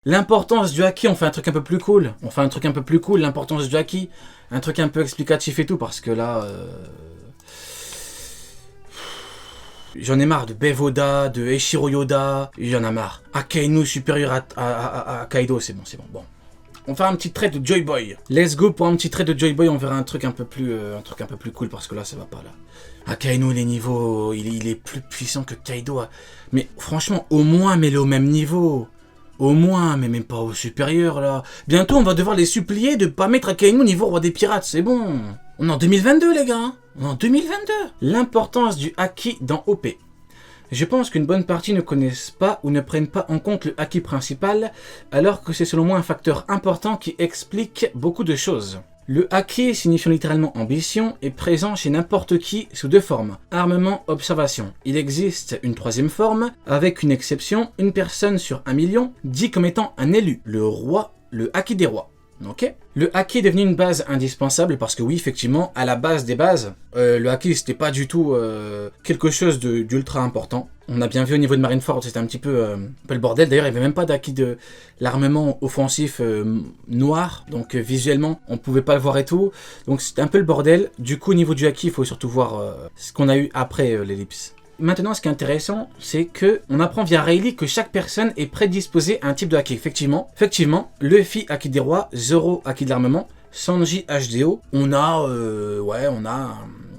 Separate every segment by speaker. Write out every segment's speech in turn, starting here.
Speaker 1: L'importance du haki, on fait un truc un peu plus cool. L'importance du haki. Un truc un peu explicatif et tout, parce que là... J'en ai marre de Bevoda, de Eiichiro Yoda, j'en ai marre. Akainu supérieur à Kaido, c'est bon. Bon. On va faire un petit trait de Joy Boy. Let's go pour un petit trait de Joy Boy, on verra un truc un peu plus cool, parce que là, ça va pas, là. Akainu, il est plus puissant que Kaido. Mais franchement, au moins, mets-le au même niveau. Au moins, mais même pas au supérieur, là. Bientôt, on va devoir les supplier de pas mettre Akainu au niveau roi des pirates, c'est bon. On est en 2022, les gars. On est en 2022. L'importance du haki dans OP. Je pense qu'une bonne partie ne connaissent pas ou ne prennent pas en compte le haki principal, alors que c'est selon moi un facteur important qui explique beaucoup de choses. Le haki, signifiant littéralement ambition, est présent chez n'importe qui sous deux formes. Armement, observation. Il existe une troisième forme, avec une exception, une personne sur 1 million, dit comme étant un élu, le roi, le haki des rois. Ok. Le haki est devenu une base indispensable parce que oui, effectivement, à la base des bases, le haki c'était pas du tout quelque chose d'ultra important. On a bien vu au niveau de Marineford, c'était un peu le bordel. D'ailleurs, il n'y avait même pas d'haki de l'armement offensif noir, donc visuellement, on pouvait pas le voir et tout. Donc c'était un peu le bordel. Du coup, au niveau du haki, il faut surtout voir ce qu'on a eu après l'ellipse. Maintenant, ce qui est intéressant, c'est que on apprend via Rayleigh que chaque personne est prédisposée à un type de haki. Effectivement, Luffy haki des rois, Zoro haki de l'armement, Sanji HDO. On a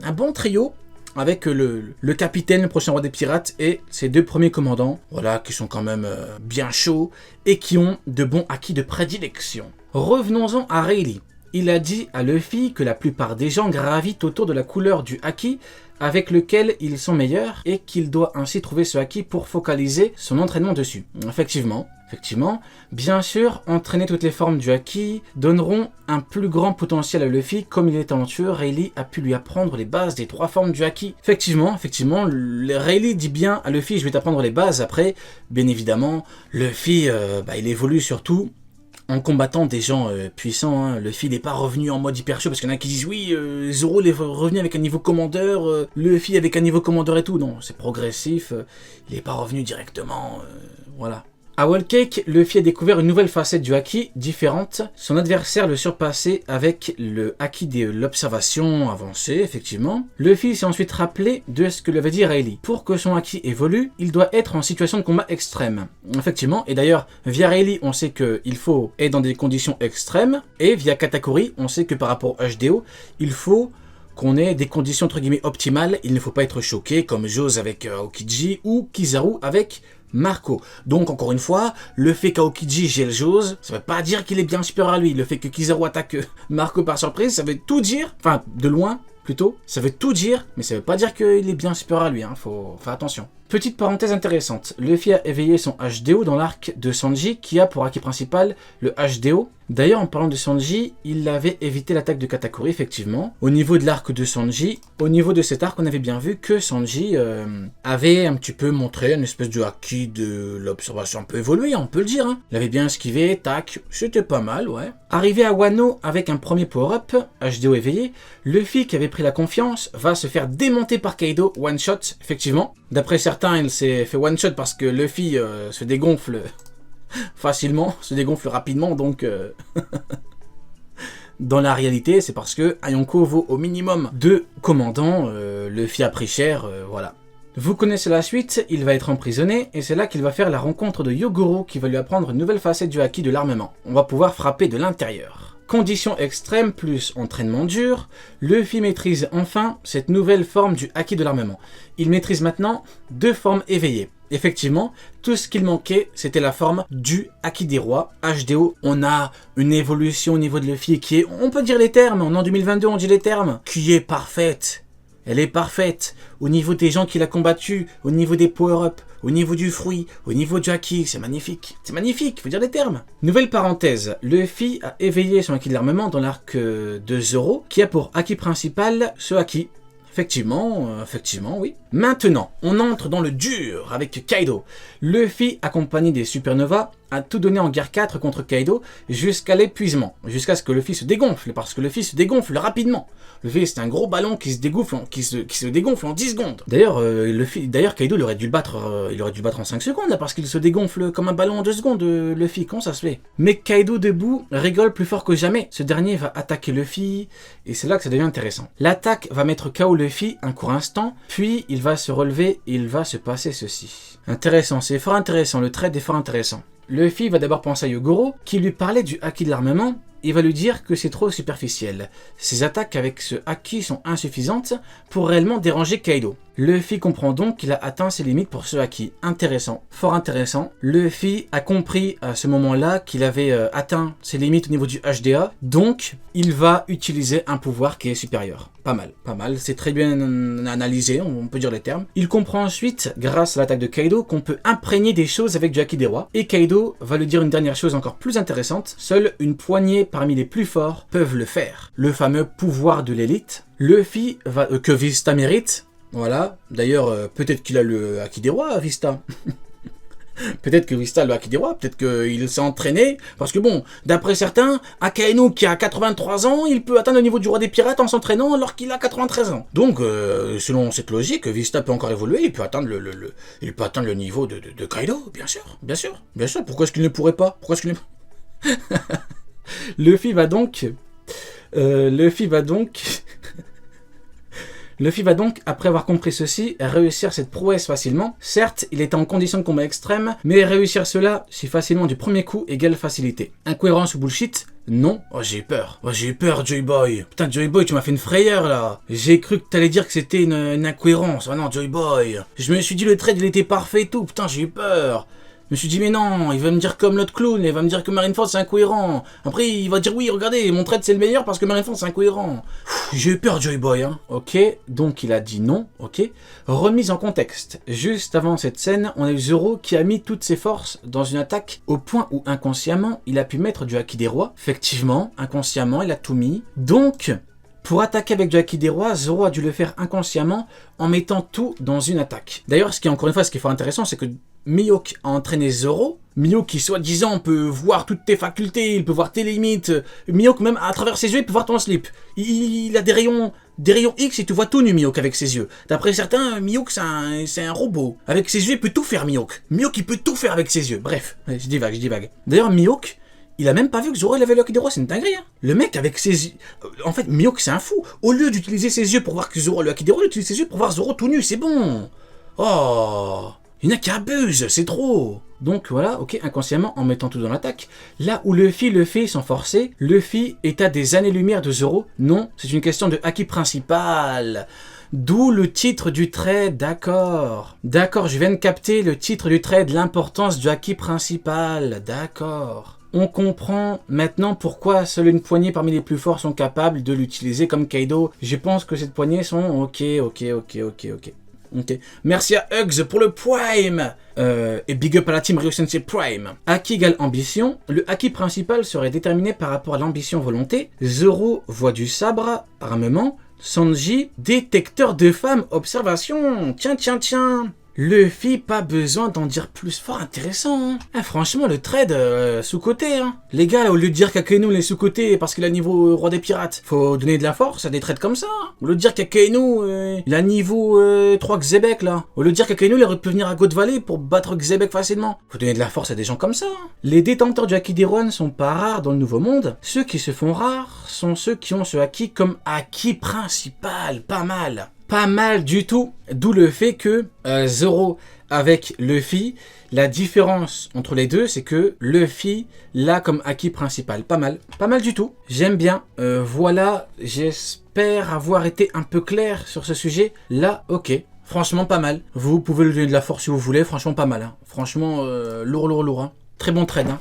Speaker 1: un bon trio avec le capitaine, le prochain roi des pirates, et ses deux premiers commandants, voilà, qui sont quand même bien chauds et qui ont de bons haki de prédilection. Revenons-en à Rayleigh. Il a dit à Luffy que la plupart des gens gravitent autour de la couleur du haki avec lequel ils sont meilleurs et qu'il doit ainsi trouver ce haki pour focaliser son entraînement dessus. Effectivement, bien sûr, entraîner toutes les formes du haki donneront un plus grand potentiel à Luffy. Comme il est talentueux, Rayleigh a pu lui apprendre les bases des 3 formes du haki. Effectivement, Rayleigh dit bien à Luffy, je vais t'apprendre les bases. Après, bien évidemment, Luffy, il évolue surtout en combattant des gens puissants, hein. Luffy n'est pas revenu en mode hyper chaud, parce qu'il y en a qui disent oui, Zoro est revenu avec un niveau commandeur, Luffy avec un niveau commandeur et tout. Non, c'est progressif, il n'est pas revenu directement, voilà. À Whole Cake, Luffy a découvert une nouvelle facette du haki, différente. Son adversaire le surpassait avec le haki de l'observation avancée, effectivement. Luffy s'est ensuite rappelé de ce que lui avait dit Rayleigh. Pour que son haki évolue, il doit être en situation de combat extrême. Effectivement, et d'ailleurs, via Rayleigh, on sait qu'il faut être dans des conditions extrêmes, et via Katakuri, on sait que par rapport au HDO, il faut qu'on ait des conditions entre guillemets optimales. Il ne faut pas être choqué, comme Jose avec Aokiji, ou Kizaru avec Marco. Donc encore une fois, le fait qu'Aokiji gèle Jose, ça veut pas dire qu'il est bien supérieur à lui. Le fait que Kizaru attaque Marco par surprise, ça veut tout dire, enfin de loin plutôt, ça veut tout dire, mais ça veut pas dire qu'il est bien supérieur à lui, hein. Faut faire attention. Petite parenthèse intéressante, Luffy a éveillé son HDO dans l'arc de Sanji qui a pour haki principal le HDO. D'ailleurs, en parlant de Sanji, il avait évité l'attaque de Katakuri, effectivement. Au niveau de l'arc de Sanji, au niveau de cet arc, on avait bien vu que Sanji avait un petit peu montré une espèce de haki de l'observation un peu évolué, on peut le dire, hein. Il avait bien esquivé, tac, c'était pas mal, ouais. Arrivé à Wano avec un premier power-up, HDO éveillé, Luffy qui avait pris la confiance va se faire démonter par Kaido, one shot, effectivement. D'après certains, il s'est fait one shot parce que Luffy se dégonfle facilement, se dégonfle rapidement, donc dans la réalité, c'est parce que Ayonko vaut au minimum 2 commandants, Luffy a pris cher, voilà. Vous connaissez la suite, il va être emprisonné, et c'est là qu'il va faire la rencontre de Yogoro qui va lui apprendre une nouvelle facette du haki de l'armement. On va pouvoir frapper de l'intérieur. Conditions extrêmes plus entraînement dur, Luffy maîtrise enfin cette nouvelle forme du haki de l'armement. Il maîtrise maintenant 2 formes éveillées. Effectivement, tout ce qu'il manquait, c'était la forme du haki des rois, HDO. On a une évolution au niveau de Luffy qui est, on peut dire les termes, en 2022 on dit les termes, qui est parfaite. Elle est parfaite au niveau des gens qu'il a combattus, au niveau des power-up, au niveau du fruit, au niveau du haki, c'est magnifique. C'est magnifique, faut dire les termes. Nouvelle parenthèse, Luffy a éveillé son haki de l'armement dans l'arc de Zoro, qui a pour haki principal ce haki. Effectivement, oui. Maintenant, on entre dans le dur avec Kaido. Luffy, accompagné des supernovas, à tout donner en guerre 4 contre Kaido jusqu'à l'épuisement, jusqu'à ce que Luffy se dégonfle, parce que Luffy se dégonfle rapidement. Luffy, c'est un gros ballon qui se dégonfle qui se dégonfle en 10 secondes. D'ailleurs, Kaido, il aurait dû le battre en 5 secondes, là, parce qu'il se dégonfle comme un ballon en 2 secondes, Luffy. Comment ça se fait? Mais Kaido, debout, rigole plus fort que jamais. Ce dernier va attaquer Luffy, et c'est là que ça devient intéressant. L'attaque va mettre KO Luffy un court instant, puis il va se relever et il va se passer ceci. Intéressant, c'est fort intéressant, le trade est fort intéressant. Luffy va d'abord penser à Yogoro, qui lui parlait du haki de l'armement. Il va lui dire que c'est trop superficiel. Ses attaques avec ce haki sont insuffisantes pour réellement déranger Kaido. Luffy comprend donc qu'il a atteint ses limites pour ce haki. Intéressant, fort intéressant. Luffy a compris à ce moment-là qu'il avait atteint ses limites au niveau du HDA, donc il va utiliser un pouvoir qui est supérieur. Pas mal, c'est très bien analysé, on peut dire les termes. Il comprend ensuite, grâce à l'attaque de Kaido, qu'on peut imprégner des choses avec du haki des rois, et Kaido va lui dire une dernière chose encore plus intéressante, seule une poignée parmi les plus forts peuvent le faire. Le fameux pouvoir de l'élite. Luffy va, que Vista mérite. Voilà, d'ailleurs, peut-être qu'il a le haki des rois, Vista. Peut-être que Vista a le haki des rois, peut-être qu'il s'est entraîné, parce que bon, d'après certains, Akainu qui a 83 ans, il peut atteindre le niveau du roi des pirates en s'entraînant alors qu'il a 93 ans. Donc, selon cette logique, Vista peut encore évoluer, il peut atteindre le niveau de Kaido, bien sûr, pourquoi est-ce qu'il ne pourrait pas? Luffy va donc, après avoir compris ceci, réussir cette prouesse facilement. Certes, il était en condition de combat extrême, mais réussir cela si facilement du premier coup égale facilité. Incohérence ou bullshit? Non. Oh, j'ai eu peur, Joy Boy. Putain, Joy Boy, tu m'as fait une frayeur, là. J'ai cru que t'allais dire que c'était une incohérence. Oh non, Joy Boy. Je me suis dit, le trade, il était parfait et tout. Putain, j'ai eu peur. Je me suis dit, mais non, il va me dire comme l'autre clown, il va me dire que Marineford c'est incohérent. Après, il va dire, oui, regardez, mon trade c'est le meilleur parce que Marineford c'est incohérent. J'ai eu peur, Joy Boy, hein. Ok, donc il a dit non, ok. Remise en contexte. Juste avant cette scène, on a eu Zoro qui a mis toutes ses forces dans une attaque au point où inconsciemment, il a pu mettre du haki des rois. Effectivement, inconsciemment, il a tout mis. Donc, pour attaquer avec du haki des rois, Zoro a dû le faire inconsciemment en mettant tout dans une attaque. D'ailleurs, ce qui est fort intéressant, c'est que Mihawk a entraîné Zoro. Mihawk qui soi-disant peut voir toutes tes facultés, il peut voir tes limites. Mihawk même à travers ses yeux, il peut voir ton slip. Il a des rayons X et tu vois tout nu Mihawk avec ses yeux. D'après certains, Mihawk c'est un robot. Avec ses yeux, il peut tout faire Mihawk. Mihawk il peut tout faire avec ses yeux. Bref, je divague. D'ailleurs Mihawk, il a même pas vu que Zoro il avait le haki des rois, c'est une dinguerie. Hein. Le mec avec ses yeux... En fait, Mihawk c'est un fou. Au lieu d'utiliser ses yeux pour voir que Zoro a le haki des rois, il utilise ses yeux pour voir Zoro tout nu, c'est bon. Oh, il y en a qui abusent, c'est trop. Donc voilà, ok, inconsciemment, en mettant tout dans l'attaque. Là où Luffy le fait sans forcer, Luffy est à des années-lumière de Zoro. Non, c'est une question de haki principal. D'où le titre du trade, d'accord. D'accord, je viens de capter le titre du trade, l'importance du haki principal, d'accord. On comprend maintenant pourquoi seule une poignée parmi les plus forts sont capables de l'utiliser comme Kaido. Je pense que cette poignée sont ok. Ok. Merci à Hugs pour le Prime et big up à la team Ryo Sensei Prime. Haki égale ambition. Le haki principal serait déterminé par rapport à l'ambition volonté. Zoro, voix du sabre, armement. Sanji, détecteur de femmes, observation. Tiens. Luffy, pas besoin d'en dire plus, fort intéressant. Hein. Ah, franchement, le trade, sous-côté. Hein. Les gars, là, au lieu de dire qu'Akainu est sous-côté parce qu'il a niveau roi des pirates, faut donner de la force à des trades comme ça. Hein. Au lieu de dire qu'Akainu, il a niveau 3 Xebec, là. Au lieu de dire qu'Akainu, il peut venir à God Valley pour battre Xebec facilement. Faut donner de la force à des gens comme ça. Hein. Les détenteurs du haki des rois ne sont pas rares dans le Nouveau Monde. Ceux qui se font rares sont ceux qui ont ce haki comme haki principal. Pas mal du tout, d'où le fait que Zoro avec Luffy, la différence entre les deux, c'est que Luffy l'a comme haki principal. Pas mal du tout. J'aime bien. Voilà, j'espère avoir été un peu clair sur ce sujet. Là, ok. Franchement, pas mal. Vous pouvez lui donner de la force si vous voulez. Franchement, pas mal. Hein. Franchement, lourd. Hein. Très bon trade. Hein.